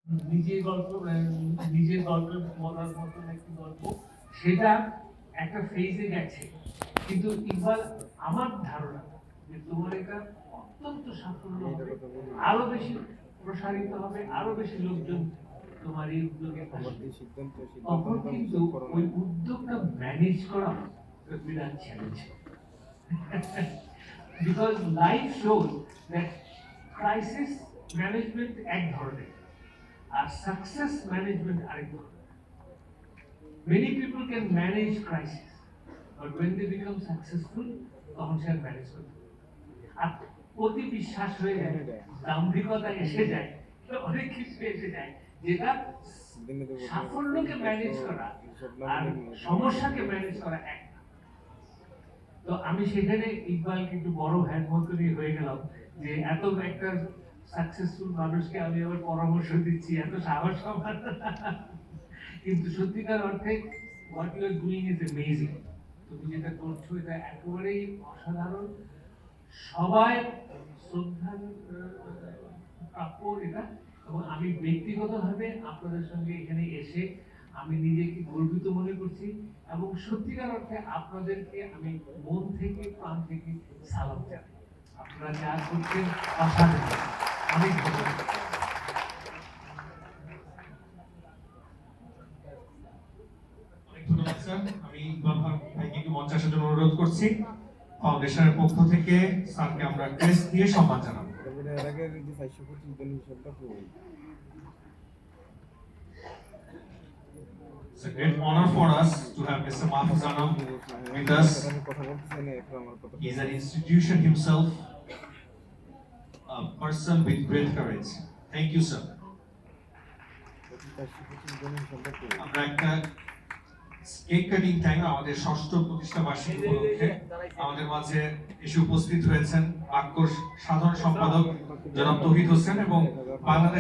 নিজের গল্প নিজের গল্পের বলার মতন একটি গল্প, সেটা একটা ফেজে গেছে। কিন্তু ইকবাল, আমার ধারণা যে তোমার এটা অত্যন্ত সাফল্য হবে, আরো বেশি প্রসারিত হবে, আরো বেশি লোকজন তোমার এই উদ্যোগে আসবে। তখন কিন্তু ওই উদ্যোগটা ম্যানেজ করা বিরাট challenge. Because life shows that crisis management এক ধরনের, আর সাকসেস ম্যানেজমেন্ট আরেক ধরনের। Many people can manage crisis, but when they become successful, তখন সে ম্যানেজ করতে পারে। আর অতি বিশ্বাস হয়ে যায়, দাম্ভিকতা এসে যায়, অনেক কিছু এসে যায়, যেটা সাফল্যকে ম্যানেজ করা আর সমস্যাকে ম্যানেজ করা এক না। তো আমি সেখানে ইকবালকে একটু বড় ভ্যান মতনই হয়ে গেলাম, যে এত একটা সাকসেসফুল মানুষকে আমি আবার পরামর্শ দিচ্ছি, এত সাহস আমার। কিন্তু সত্যিকার অর্থে what you are doing is amazing. তুমি যেটা করছো এটা একেবারেই অসাধারণ, সবাই শ্রদ্ধার প্রাপ্য এটা। এবং আমি ব্যক্তিগতভাবে আপনাদের সঙ্গে এখানে এসে আমি নিজেকে গর্বিত মনে করছি, এবং সত্যিকার অর্থে আপনাদেরকে আমি মন থেকে প্রাণ থেকে সালাম জানাই। আপনারা যা করছেন অসাধারণ, অনেক ধন্যবাদ। ধন্যবাদ স্যার। আমি ইকবাল ভাইকে একটু মঞ্চে আসার জন্য অনুরোধ করছি। ফাউন্ডেশনের পক্ষ থেকে স্যারকে আমরা ক্রেস্ট দিয়ে সম্মান জানাবো। It's a great honor for us to have Mr. Mahfouz Anam with us. He's an institution himself, a person with great courage. Thank you, sir. আমরা একটা কেক কাটিং টাইম আমাদের ষষ্ঠ প্রতিষ্ঠা বার্ষিকী উপলক্ষে আমাদের মাঝে এসে উপস্থিত হয়েছেন বাক্যর সাধারণ সম্পাদক জনাব তৌহিদ হোসেন এবং বাংলাদেশ